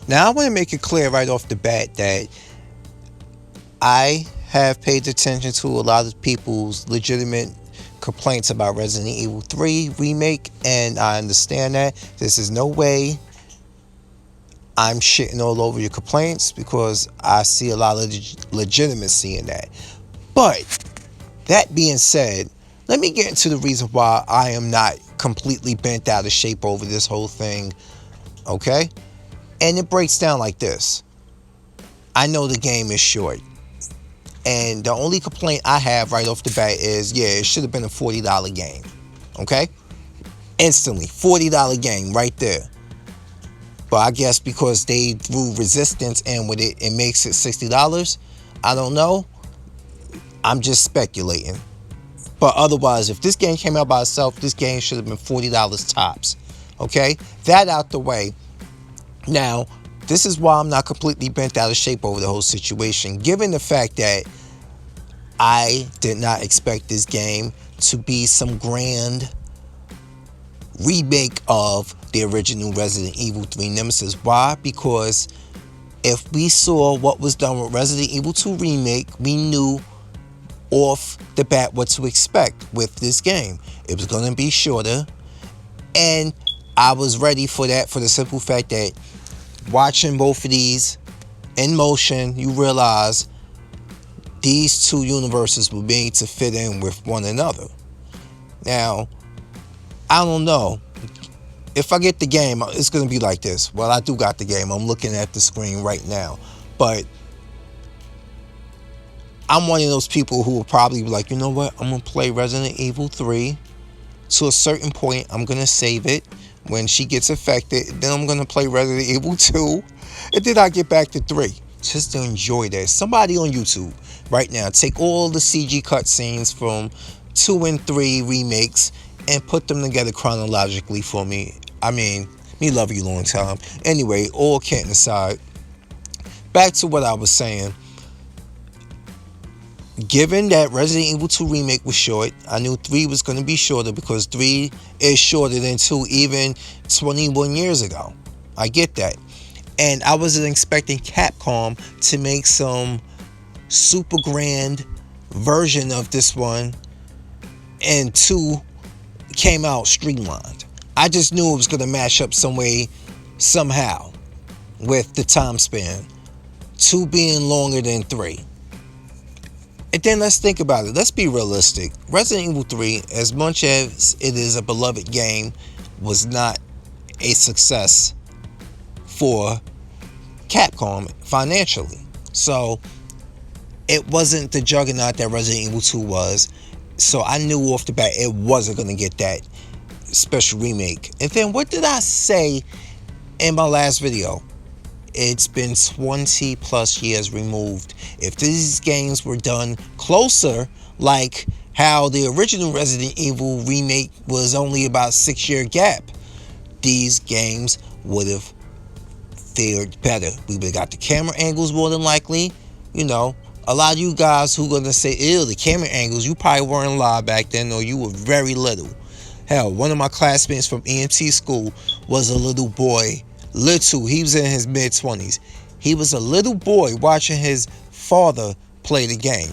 Now I want to make it clear right off the bat that I have paid attention to a lot of people's legitimate complaints about Resident Evil 3 Remake, and I understand that. This is no way I'm shitting all over your complaints, because I see a lot of legitimacy in that. But that being said, let me get into the reason why I am not completely bent out of shape over this whole thing, okay? And it breaks down like this. I know the game is short, and the only complaint I have right off the bat is, yeah, it should have been a $40 game, okay? Instantly, $40 game right there. But I guess because they threw resistance in with it, it makes it $60. I don't know. I'm just speculating. But otherwise, if this game came out by itself, this game should have been $40 tops. Okay? That out the way. Now, this is why I'm not completely bent out of shape over the whole situation. Given the fact that I did not expect this game to be some grand remake of the original Resident Evil 3 Nemesis. Why? Because if we saw what was done with Resident Evil 2 Remake, we knew off the bat what to expect with this game. It was going to be shorter, and I was ready for that, for the simple fact that watching both of these in motion, you realize these two universes were made to fit in with one another. Now, I don't know. If I get the game, it's going to be like this. Well, I do got the game. I'm looking at the screen right now. But I'm one of those people who will probably be like, you know what? I'm going to play Resident Evil 3 to a certain point. I'm going to save it. When she gets affected, then I'm going to play Resident Evil 2. And then I get back to 3. Just to enjoy that. Somebody on YouTube right now, take all the CG cutscenes from 2 and 3 remakes and put them together chronologically for me. I mean, me love you long time. Anyway, all kidding aside, back to what I was saying. Given that Resident Evil 2 Remake was short, I knew 3 was going to be shorter, because 3 is shorter than 2 even 21 years ago. I get that. And I wasn't expecting Capcom to make some super grand version of this one, and 2 came out streamlined. I just knew it was going to mash up some way, somehow, with the time span. 2 being longer than 3. And then let's think about it. Let's be realistic. Resident Evil 3, as much as it is a beloved game, was not a success for Capcom financially. So it wasn't the juggernaut that Resident Evil 2 was. So I knew off the bat it wasn't going to get that special remake. And then what did I say in my last video? It's been 20 plus years removed. If these games were done closer, like how the original Resident Evil remake was only about a 6-year gap, these games would have fared better. We would have got the camera angles more than likely. You know, a lot of you guys who are going to say, ew, the camera angles, you probably weren't alive back then, or you were very little. Hell, one of my classmates from EMT school was a little boy. Little, he was in his mid-20s. He was a little boy watching his father play the game.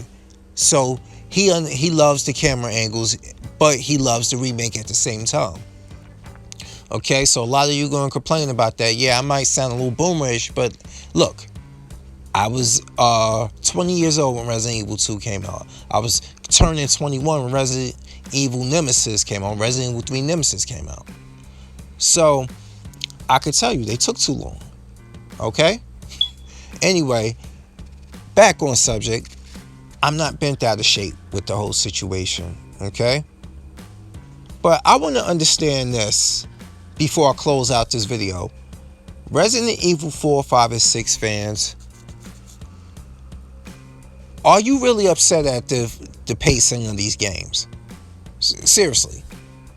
So he loves the camera angles, but he loves the remake at the same time. Okay, so a lot of you going to complain about that. Yeah, I might sound a little boomerish, but look, I was 20 years old when Resident Evil 2 came out. I was turning 21 when Resident Evil Nemesis came out. Resident Evil 3 Nemesis came out. So I could tell you they took too long. Okay? Anyway, back on subject. I'm not bent out of shape with the whole situation. Okay? But I want to understand this before I close out this video. Resident Evil 4, 5, and 6 fans, are you really upset at the pacing of these games? Seriously.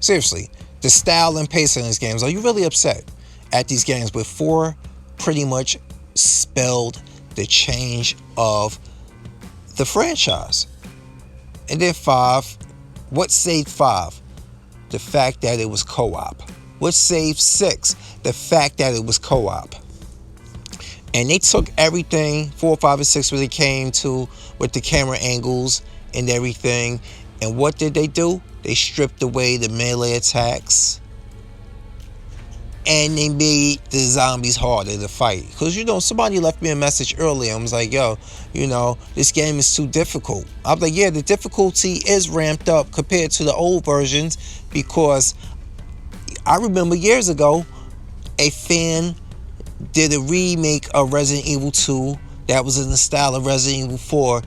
The style and pacing of these games, are you really upset at these games? With 4 pretty much spelled the change of the franchise. And then 5, what saved 5? The fact that it was co-op. What saved 6? The fact that it was co-op. And they took everything 4, 5, and 6 when it came to with the camera angles and everything. And what did they do? They stripped away the melee attacks, and they made the zombies harder to fight. Because, somebody left me a message earlier and was like, yo, this game is too difficult. I was like, yeah, the difficulty is ramped up compared to the old versions, because I remember years ago, a fan did a remake of Resident Evil 2 that was in the style of Resident Evil 4,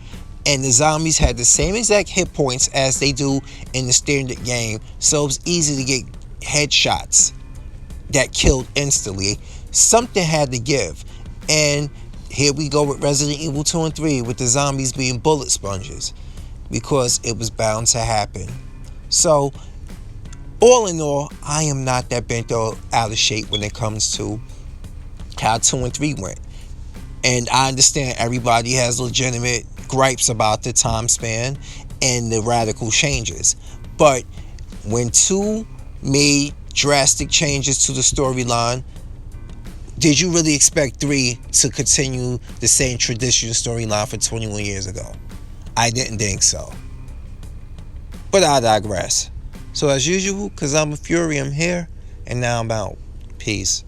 and the zombies had the same exact hit points as they do in the standard game, so it was easy to get headshots that killed instantly. Something had to give. And here we go with Resident Evil 2 and 3 with the zombies being bullet sponges, because it was bound to happen. So, all in all, I am not that bent or out of shape when it comes to how 2 and 3 went. And I understand everybody has legitimate gripes about the time span and the radical changes. But when 2 made drastic changes to the storyline, did you really expect 3 to continue the same traditional storyline for 21 years ago? I didn't think so. But I digress. So as usual, because I'm a Fury, I'm here, and now I'm out. Peace.